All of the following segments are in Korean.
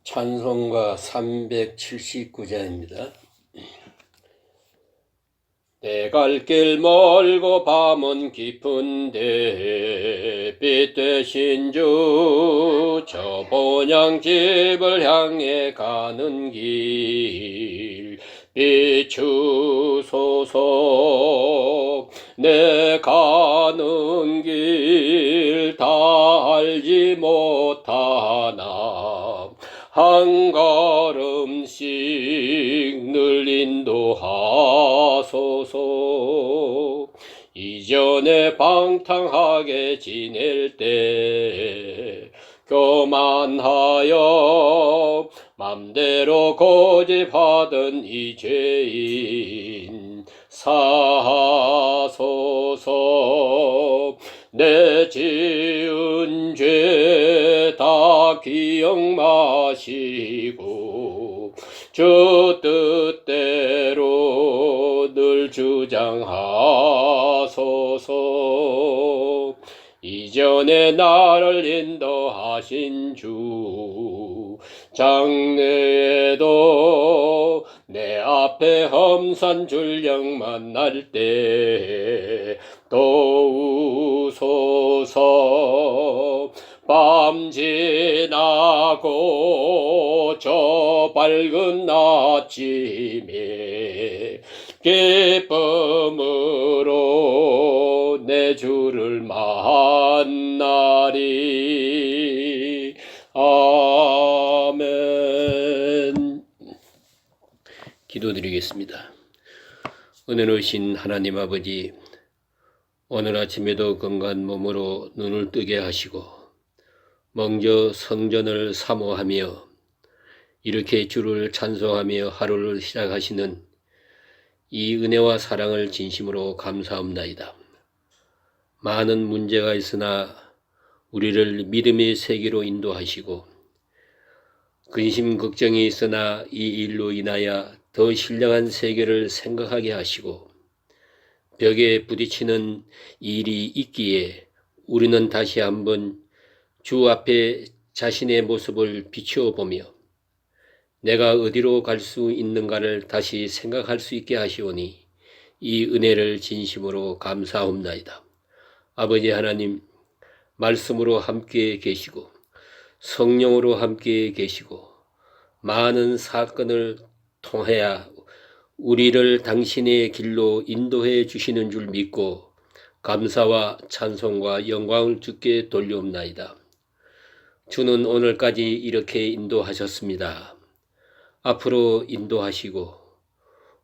찬송가 379자입니다. 내 갈 길 멀고 밤은 깊은데 빛 되신 주 저 본향집을 향해 가는 길 비추소서. 내 가는 길 다 알지 못하나 한 걸음씩 늘 인도하소서. 이전에 방탕하게 지낼 때 교만하여 맘대로 고집하던 이 죄인 사하소서. 내 지은 죄 다 기억 마시고 주 뜻대로 늘 주장하소서. 이전에 나를 인도하신 주 장래에도 내 앞에 험산 줄령 만날 때 도우소서. 밤 지나고 저 밝은 아침에 기쁨으로 내 주를 만나리. 아멘. 기도드리겠습니다. 은혜로우신 하나님 아버지, 오늘 아침에도 건강한 몸으로 눈을 뜨게 하시고 먼저 성전을 사모하며 이렇게 주를 찬송하며 하루를 시작하시는 이 은혜와 사랑을 진심으로 감사합나이다. 많은 문제가 있으나 우리를 믿음의 세계로 인도하시고 근심 걱정이 있으나 이 일로 인하여 더 신령한 세계를 생각하게 하시고 벽에 부딪히는 일이 있기에 우리는 다시 한번 주 앞에 자신의 모습을 비추어 보며 내가 어디로 갈 수 있는가를 다시 생각할 수 있게 하시오니 이 은혜를 진심으로 감사합나이다. 아버지 하나님, 말씀으로 함께 계시고 성령으로 함께 계시고 많은 사건을 통하여 우리를 당신의 길로 인도해 주시는 줄 믿고 감사와 찬송과 영광을 주께 돌려옵나이다. 주는 오늘까지 이렇게 인도하셨습니다. 앞으로 인도하시고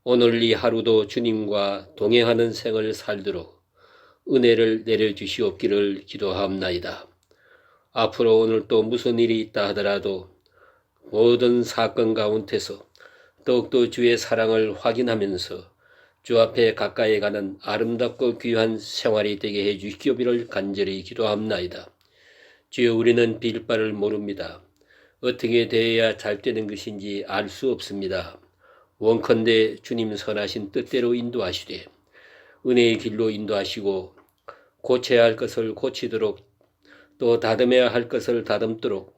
오늘 이 하루도 주님과 동행하는 생을 살도록 은혜를 내려주시옵기를 기도하옵나이다. 앞으로 오늘 또 무슨 일이 있다 하더라도 모든 사건 가운데서 더욱더 주의 사랑을 확인하면서 주 앞에 가까이 가는 아름답고 귀한 생활이 되게 해주시기를 간절히 기도합나이다. 주여, 우리는 빌 바를 모릅니다. 어떻게 되어야 잘 되는 것인지 알 수 없습니다. 원컨대 주님 선하신 뜻대로 인도하시되 은혜의 길로 인도하시고 고쳐야 할 것을 고치도록 또 다듬어야 할 것을 다듬도록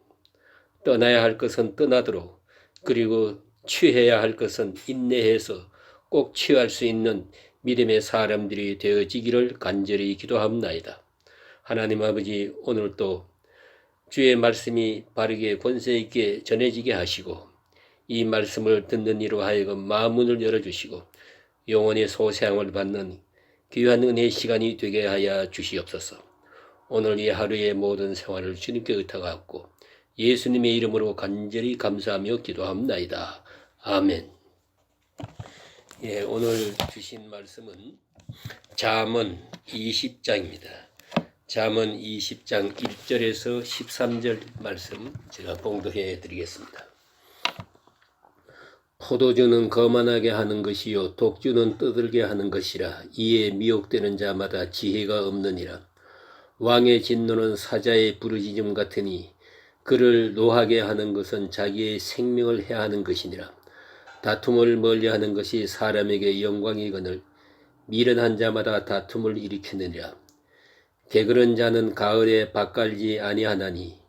떠나야 할 것은 떠나도록 그리고 취해야 할 것은 인내해서 꼭 취할 수 있는 믿음의 사람들이 되어지기를 간절히 기도합나이다. 하나님 아버지, 오늘도 주의 말씀이 바르게 권세 있게 전해지게 하시고 이 말씀을 듣는 이로 하여금 마음문을 열어주시고 영원의 소생을 받는 귀한 은혜의 시간이 되게 하여 주시옵소서. 오늘 이 하루의 모든 생활을 주님께 의탁하고 예수님의 이름으로 간절히 감사하며 기도합나이다. 아멘. 오늘 주신 말씀은 잠언 20장입니다. 잠언 20장 1절에서 13절 말씀 제가 봉독해 드리겠습니다. 포도주는 거만하게 하는 것이요 독주는 떠들게 하는 것이라. 이에 미혹되는 자마다 지혜가 없느니라. 왕의 진노는 사자의 부르짖음 같으니 그를 노하게 하는 것은 자기의 생명을 해하는 것이니라. 다툼을 멀리하는 것이 사람에게 영광이거늘 미련한 자마다 다툼을 일으키느니라. 게으른 자는 가을에 밭 갈지 아니하나니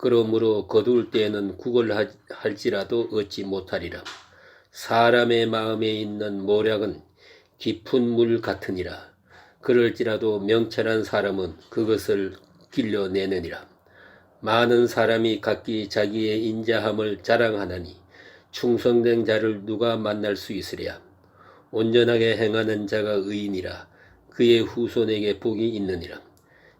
그러므로 거둘 때에는 구걸할지라도 얻지 못하리라. 사람의 마음에 있는 모략은 깊은 물 같으니라. 그럴지라도 명철한 사람은 그것을 길러내느니라. 많은 사람이 각기 자기의 인자함을 자랑하나니 충성된 자를 누가 만날 수 있으랴. 온전하게 행하는 자가 의인이라. 그의 후손에게 복이 있느니라.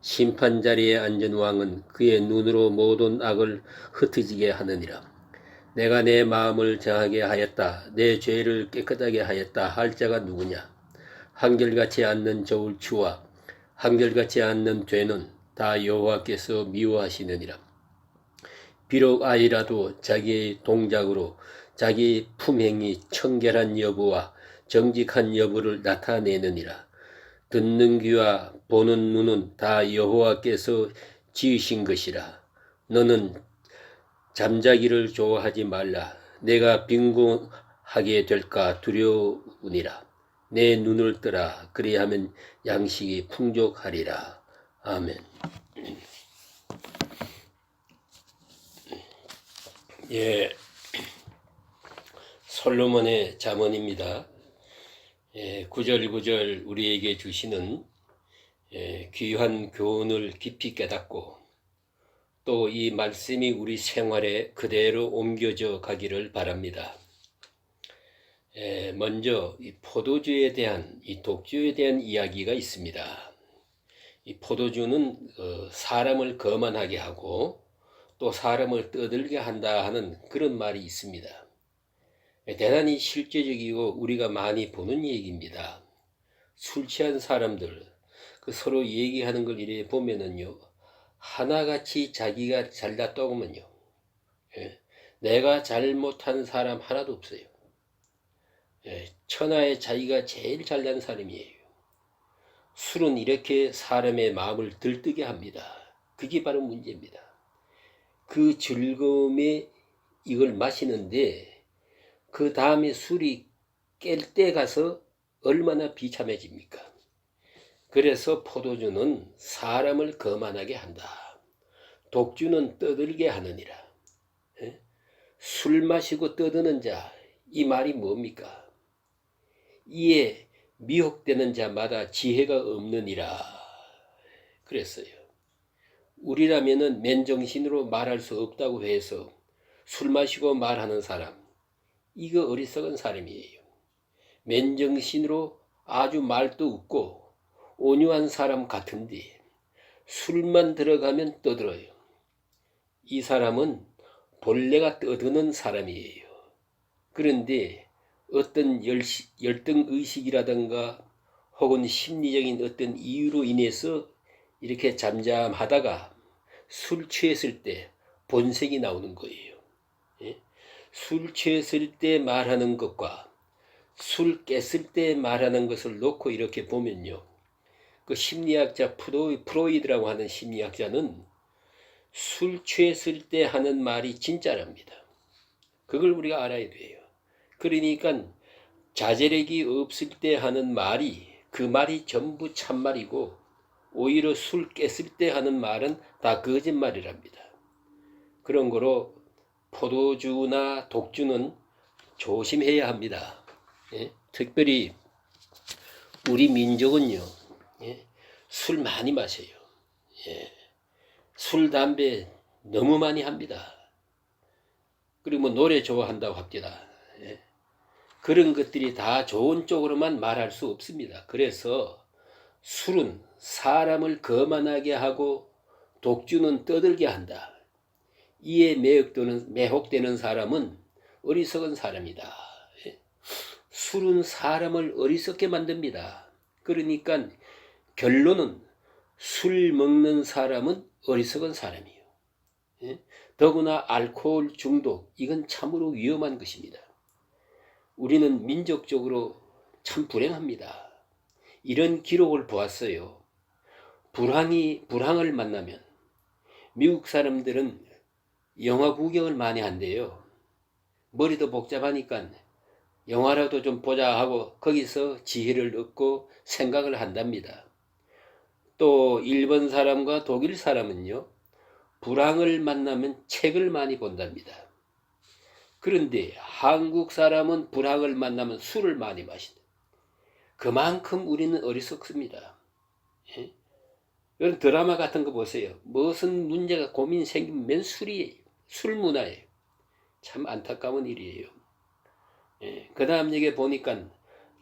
심판자리에 앉은 왕은 그의 눈으로 모든 악을 흩어지게 하느니라. 내가 내 마음을 정하게 하였다. 내 죄를 깨끗하게 하였다. 할 자가 누구냐? 한결같이 않는 저울추와 한결같이 않는 죄는 다 여호와께서 미워하시느니라. 비록 아이라도 자기의 동작으로 자기 품행이 청결한 여부와 정직한 여부를 나타내느니라. 듣는 귀와 보는 눈은 다 여호와께서 지으신 것이라. 너는 잠자기를 좋아하지 말라. 내가 빈궁하게 될까 두려우니라. 내 눈을 뜨라. 그리하면 양식이 풍족하리라. 아멘. 예, 솔로몬의 잠언입니다. 구절구절 우리에게 주시는 귀한 교훈을 깊이 깨닫고 또 이 말씀이 우리 생활에 그대로 옮겨져 가기를 바랍니다. 먼저 이 포도주에 대한, 이 독주에 대한 이야기가 있습니다. 이 포도주는 사람을 거만하게 하고 또 사람을 떠들게 한다 하는 그런 말이 있습니다. 대단히 실제적이고 우리가 많이 보는 얘기입니다. 술 취한 사람들 서로 얘기하는 걸 이래 보면은요, 하나같이 자기가 잘났다고면요, 내가 잘못한 사람 하나도 없어요. 천하에 자기가 제일 잘난 사람이에요. 술은 이렇게 사람의 마음을 들뜨게 합니다. 그게 바로 문제입니다. 그 즐거움에 이걸 마시는데 그 다음에 술이 깰 때 가서 얼마나 비참해집니까? 그래서 포도주는 사람을 거만하게 한다. 독주는 떠들게 하느니라. 술 마시고 떠드는 자, 이 말이 뭡니까? 이에 미혹되는 자마다 지혜가 없느니라 그랬어요. 우리라면은 맨정신으로 말할 수 없다고 해서 술 마시고 말하는 사람, 이거 어리석은 사람이에요. 맨정신으로 아주 말도 없고 온유한 사람 같은데 술만 들어가면 떠들어요. 이 사람은 본래가 떠드는 사람이에요. 그런데 어떤 열등의식이라든가 혹은 심리적인 어떤 이유로 인해서 이렇게 잠잠하다가 술 취했을 때 본색이 나오는 거예요. 술 취했을 때 말하는 것과 술 깼을 때 말하는 것을 놓고 이렇게 보면요, 그 심리학자 프로이드라고 하는 심리학자는 술 취했을 때 하는 말이 진짜랍니다. 그걸 우리가 알아야 돼요. 그러니까 자제력이 없을 때 하는 말이, 그 말이 전부 참말이고 오히려 술 깼을 때 하는 말은 다 거짓말이랍니다. 그런 거로 포도주나 독주는 조심해야 합니다. 특별히 우리 민족은요, 술 많이 마셔요. 술, 담배 너무 많이 합니다. 그리고 노래 좋아한다고 합니다. 그런 것들이 다 좋은 쪽으로만 말할 수 없습니다. 그래서 술은 사람을 거만하게 하고 독주는 떠들게 한다. 이에 매혹되는 사람은 어리석은 사람이다. 술은 사람을 어리석게 만듭니다. 그러니까 결론은 술 먹는 사람은 어리석은 사람이에요. 더구나 알코올 중독, 이건 참으로 위험한 것입니다. 우리는 민족적으로 참 불행합니다. 이런 기록을 보았어요. 불황을 만나면 미국 사람들은 영화 구경을 많이 한대요. 머리도 복잡하니까 영화라도 좀 보자 하고 거기서 지혜를 얻고 생각을 한답니다. 또 일본 사람과 독일 사람은요, 불황을 만나면 책을 많이 본답니다. 그런데 한국 사람은 불황을 만나면 술을 많이 마신다. 그만큼 우리는 어리석습니다. 예? 이런 드라마 같은 거 보세요. 무슨 문제가 고민 생기면 맨 술이에요. 술 문화예요. 참 안타까운 일이에요. 예? 그 다음 얘기 보니까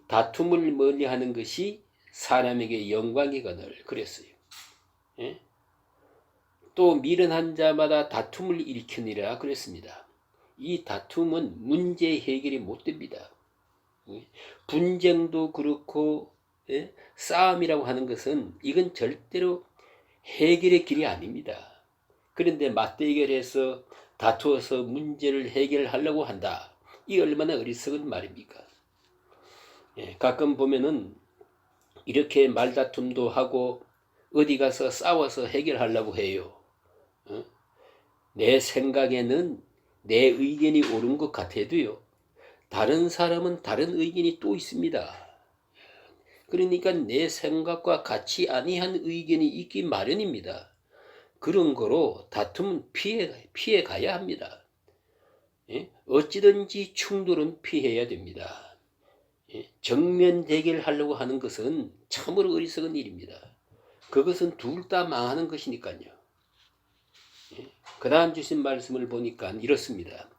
다툼을 멀리하는 것이 사람에게 영광이거늘 그랬어요. 예? 또 미련한 자마다 다툼을 일으키니라 그랬습니다. 이 다툼은 문제 해결이 못 됩니다. 분쟁도 그렇고 싸움이라고 하는 것은 이건 절대로 해결의 길이 아닙니다. 그런데 맞대결해서 다투어서 문제를 해결하려고 한다. 이 얼마나 어리석은 말입니까? 가끔 보면은 이렇게 말다툼도 하고 어디 가서 싸워서 해결하려고 해요. 내 생각에는 내 의견이 옳은 것 같아도요. 다른 사람은 다른 의견이 또 있습니다. 그러니까 내 생각과 같이 아니한 의견이 있기 마련입니다. 그런 거로 다툼은 피해 가야 합니다. 어찌든지 충돌은 피해야 됩니다. 정면 대결하려고 하는 것은 참으로 어리석은 일입니다. 그것은 둘 다 망하는 것이니까요. 그 다음 주신 말씀을 보니까 이렇습니다.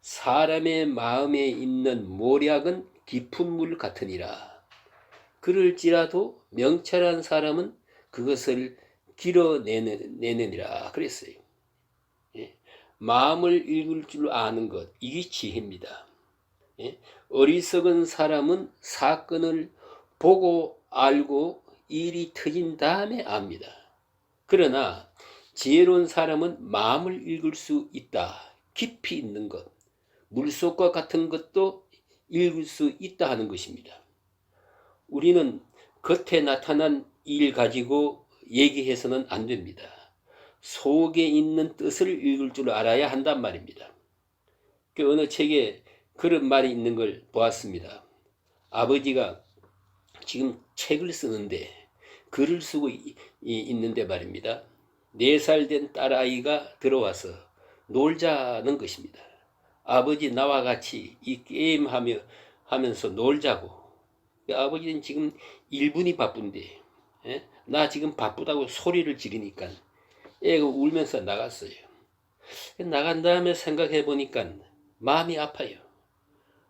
사람의 마음에 있는 모략은 깊은 물 같으니라. 그럴지라도 명철한 사람은 그것을 길어내느니라 그랬어요. 마음을 읽을 줄 아는 것, 이게 지혜입니다. 어리석은 사람은 사건을 보고 알고 일이 터진 다음에 압니다. 그러나 지혜로운 사람은 마음을 읽을 수 있다. 깊이 있는 것, 물속과 같은 것도 읽을 수 있다 하는 것입니다. 우리는 겉에 나타난 일 가지고 얘기해서는 안 됩니다. 속에 있는 뜻을 읽을 줄 알아야 한단 말입니다. 그 어느 책에 그런 말이 있는 걸 보았습니다. 아버지가 지금 책을 쓰는데 글을 쓰고 있는데 말입니다. 4살 된 딸아이가 들어와서 놀자는 것입니다. 아버지 나와 같이 이 게임 하면서 놀자고. 아버지는 지금 1분이 바쁜데 나 지금 바쁘다고 소리를 지르니까 애가 울면서 나갔어요. 나간 다음에 생각해 보니까 마음이 아파요.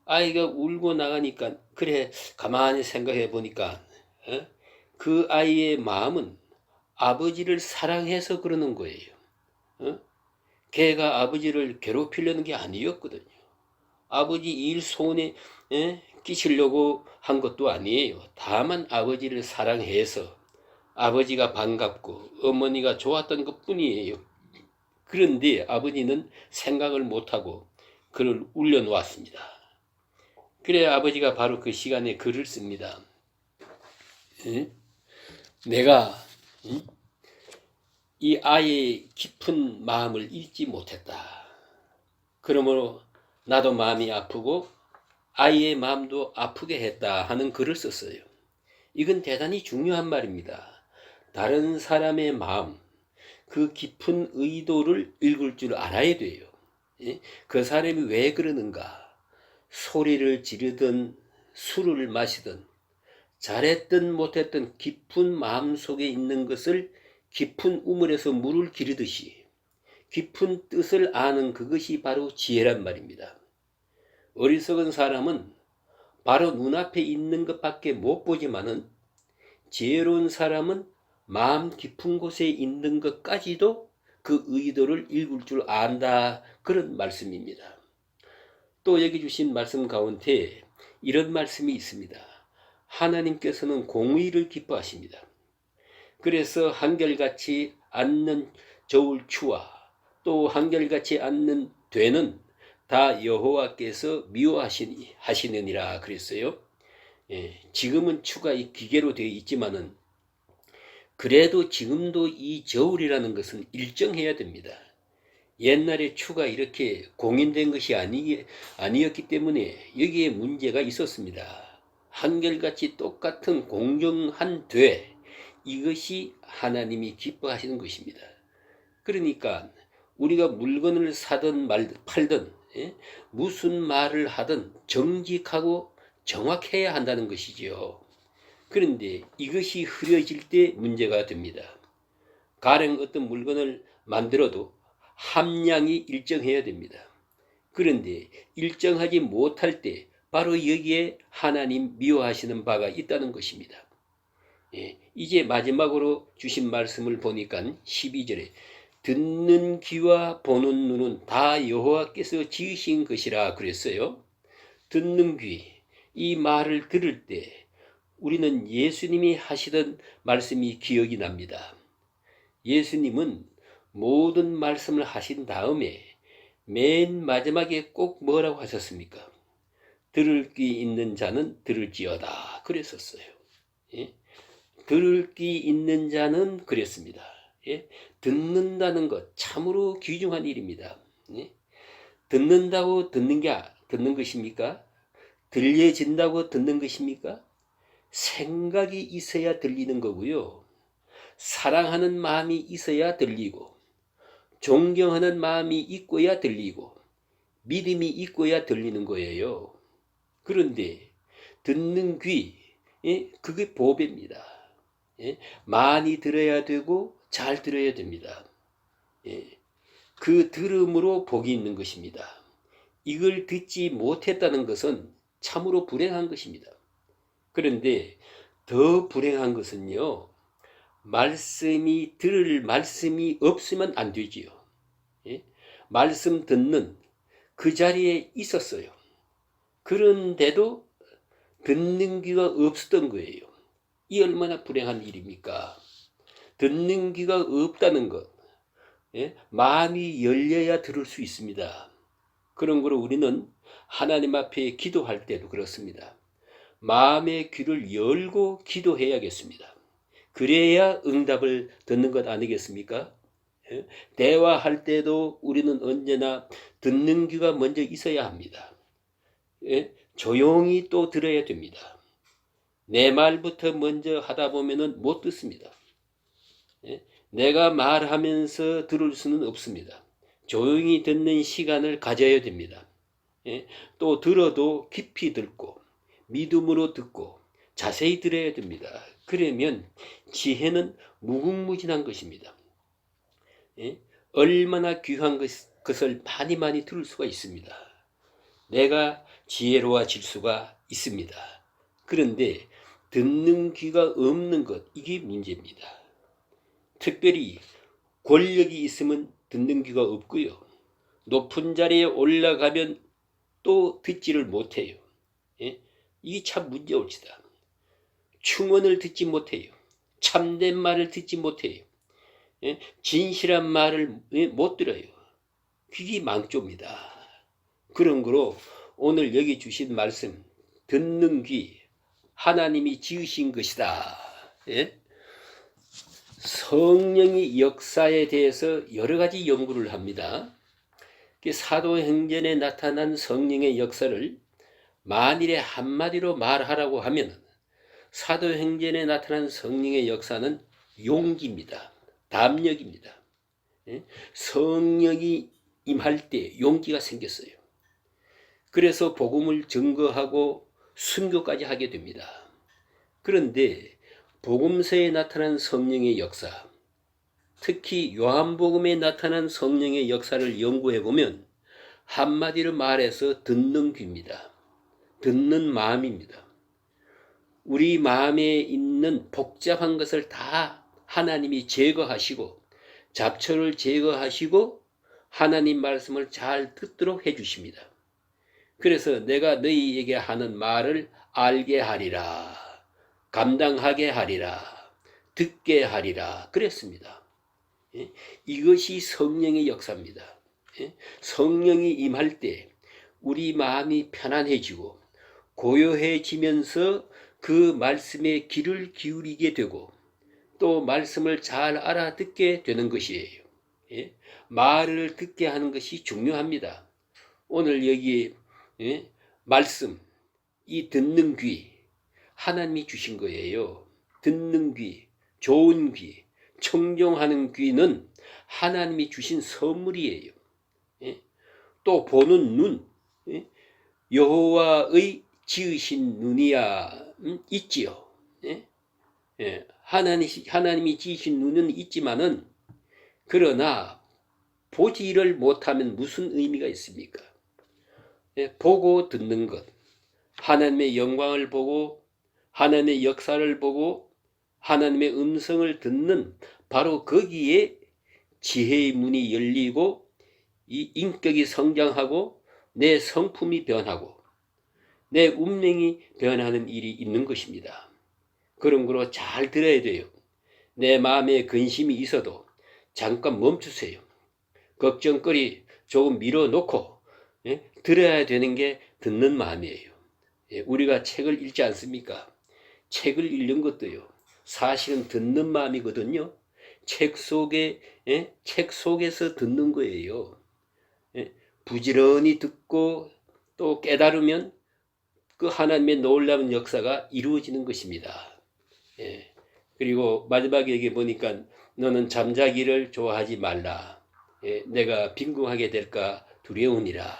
아이가 울고 나가니까 그래 가만히 생각해 보니까 그 아이의 마음은 아버지를 사랑해서 그러는 거예요. 걔가 아버지를 괴롭히려는 게 아니었거든요. 아버지 일 손에 끼치려고 한 것도 아니에요. 다만 아버지를 사랑해서 아버지가 반갑고 어머니가 좋았던 것뿐이에요. 그런데 아버지는 생각을 못하고 그를 울려놓았습니다. 그래 아버지가 바로 그 시간에 글을 씁니다. 내가 이 아이의 깊은 마음을 읽지 못했다. 그러므로 나도 마음이 아프고 아이의 마음도 아프게 했다 하는 글을 썼어요. 이건 대단히 중요한 말입니다. 다른 사람의 마음, 그 깊은 의도를 읽을 줄 알아야 돼요. 그 사람이 왜 그러는가? 소리를 지르든 술을 마시든 잘했든 못했든 깊은 마음 속에 있는 것을 깊은 우물에서 물을 기르듯이 깊은 뜻을 아는 그것이 바로 지혜란 말입니다. 어리석은 사람은 바로 눈앞에 있는 것밖에 못 보지만은 지혜로운 사람은 마음 깊은 곳에 있는 것까지도 그 의도를 읽을 줄 안다. 그런 말씀입니다. 또 여기 주신 말씀 가운데 이런 말씀이 있습니다. 하나님께서는 공의를 기뻐하십니다. 그래서 한결같이 않는 저울 추와 또 한결같이 않는 되는 다 여호와께서 미워하시느니라 그랬어요. 지금은 추가 기계로 되어 있지만은 그래도 지금도 이 저울이라는 것은 일정해야 됩니다. 옛날에 추가 이렇게 공인된 것이 아니었기 때문에 여기에 문제가 있었습니다. 한결같이 똑같은 공정한 돼 이것이 하나님이 기뻐하시는 것입니다. 그러니까 우리가 물건을 사든 팔든 무슨 말을 하든 정직하고 정확해야 한다는 것이지요. 그런데 이것이 흐려질 때 문제가 됩니다. 가령 어떤 물건을 만들어도 함량이 일정해야 됩니다. 그런데 일정하지 못할 때 바로 여기에 하나님 미워하시는 바가 있다는 것입니다. 이제 마지막으로 주신 말씀을 보니까 12절에 듣는 귀와 보는 눈은 다 여호와께서 지으신 것이라 그랬어요. 듣는 귀, 이 말을 들을 때 우리는 예수님이 하시던 말씀이 기억이 납니다. 예수님은 모든 말씀을 하신 다음에 맨 마지막에 꼭 뭐라고 하셨습니까? 들을 귀 있는 자는 들을지어다 그랬었어요. 들을 귀 있는 자는 그랬습니다. 듣는다는 것 참으로 귀중한 일입니다. 듣는다고 듣는 것입니까? 들려진다고 듣는 것입니까? 생각이 있어야 들리는 거고요. 사랑하는 마음이 있어야 들리고, 존경하는 마음이 있고야 들리고, 믿음이 있고야 들리는 거예요. 그런데 듣는 귀, 그게 보배입니다. 많이 들어야 되고 잘 들어야 됩니다. 그 들음으로 복이 있는 것입니다. 이걸 듣지 못했다는 것은 참으로 불행한 것입니다. 그런데 더 불행한 것은요, 들을 말씀이 없으면 안 되지요. 말씀 듣는 그 자리에 있었어요. 그런데도 듣는 귀가 없었던 거예요. 이 얼마나 불행한 일입니까? 듣는 귀가 없다는 것, 마음이 열려야 들을 수 있습니다. 그런 거로 우리는 하나님 앞에 기도할 때도 그렇습니다. 마음의 귀를 열고 기도해야겠습니다. 그래야 응답을 듣는 것 아니겠습니까? 대화할 때도 우리는 언제나 듣는 귀가 먼저 있어야 합니다. 조용히 또 들어야 됩니다. 내 말부터 먼저 하다 보면은 못 듣습니다. 내가 말하면서 들을 수는 없습니다. 조용히 듣는 시간을 가져야 됩니다. 또 들어도 깊이 듣고 믿음으로 듣고 자세히 들어야 됩니다. 그러면 지혜는 무궁무진한 것입니다. 얼마나 귀한 것을 많이 들을 수가 있습니다. 내가 지혜로워질 수가 있습니다. 그런데 듣는 귀가 없는 것, 이게 문제입니다. 특별히 권력이 있으면 듣는 귀가 없고요. 높은 자리에 올라가면 또 듣지를 못해요. 이게 참 문제올지다. 충언을 듣지 못해요. 참된 말을 듣지 못해요. 진실한 말을 못 들어요. 귀가 망조입니다. 그런 거로 오늘 여기 주신 말씀, 듣는 귀, 하나님이 지으신 것이다. 성령의 역사에 대해서 여러 가지 연구를 합니다. 사도행전에 나타난 성령의 역사를 만일에 한마디로 말하라고 하면 사도행전에 나타난 성령의 역사는 용기입니다. 담력입니다. 성령이 임할 때 용기가 생겼어요. 그래서 복음을 증거하고 순교까지 하게 됩니다. 그런데 복음서에 나타난 성령의 역사, 특히 요한복음에 나타난 성령의 역사를 연구해 보면 한마디로 말해서 듣는 귀입니다. 듣는 마음입니다. 우리 마음에 있는 복잡한 것을 다 하나님이 제거하시고 잡초를 제거하시고 하나님 말씀을 잘 듣도록 해주십니다. 그래서 내가 너희에게 하는 말을 알게 하리라, 감당하게 하리라, 듣게 하리라 그랬습니다. 이것이 성령의 역사입니다. 성령이 임할 때 우리 마음이 편안해지고 고요해지면서 그 말씀에 귀를 기울이게 되고 또 말씀을 잘 알아듣게 되는 것이에요. 말을 듣게 하는 것이 중요합니다. 오늘 여기 말씀, 이 듣는 귀 하나님이 주신 거예요. 듣는 귀, 좋은 귀, 청종하는 귀는 하나님이 주신 선물이에요. 예? 또 보는 눈, 예? 여호와의 지으신 눈이야 있지요. 예? 예. 하나님이 지으신 눈은 있지만은 그러나 보지를 못하면 무슨 의미가 있습니까? 예? 보고 듣는 것, 하나님의 영광을 보고 하나님의 역사를 보고 하나님의 음성을 듣는 바로 거기에 지혜의 문이 열리고 이 인격이 성장하고 내 성품이 변하고 내 운명이 변하는 일이 있는 것입니다. 그런 거로 잘 들어야 돼요. 내 마음에 근심이 있어도 잠깐 멈추세요. 걱정거리 조금 밀어놓고 들어야 되는 게 듣는 마음이에요. 우리가 책을 읽지 않습니까? 책을 읽는 것도요. 사실은 듣는 마음이거든요. 책 속에서 듣는 거예요. 부지런히 듣고 또 깨달으면 그 하나님의 놀라운 역사가 이루어지는 것입니다. 그리고 마지막에 얘기 보니까 너는 잠자기를 좋아하지 말라. 내가 빈궁하게 될까 두려우니라.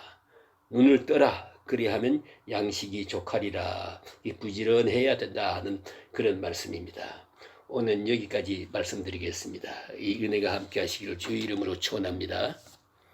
눈을 떠라. 그리하면 양식이 족하리라. 부지런해야 된다 하는 그런 말씀입니다. 오늘 여기까지 말씀드리겠습니다. 이 은혜가 함께 하시기를 주의 이름으로 축원합니다.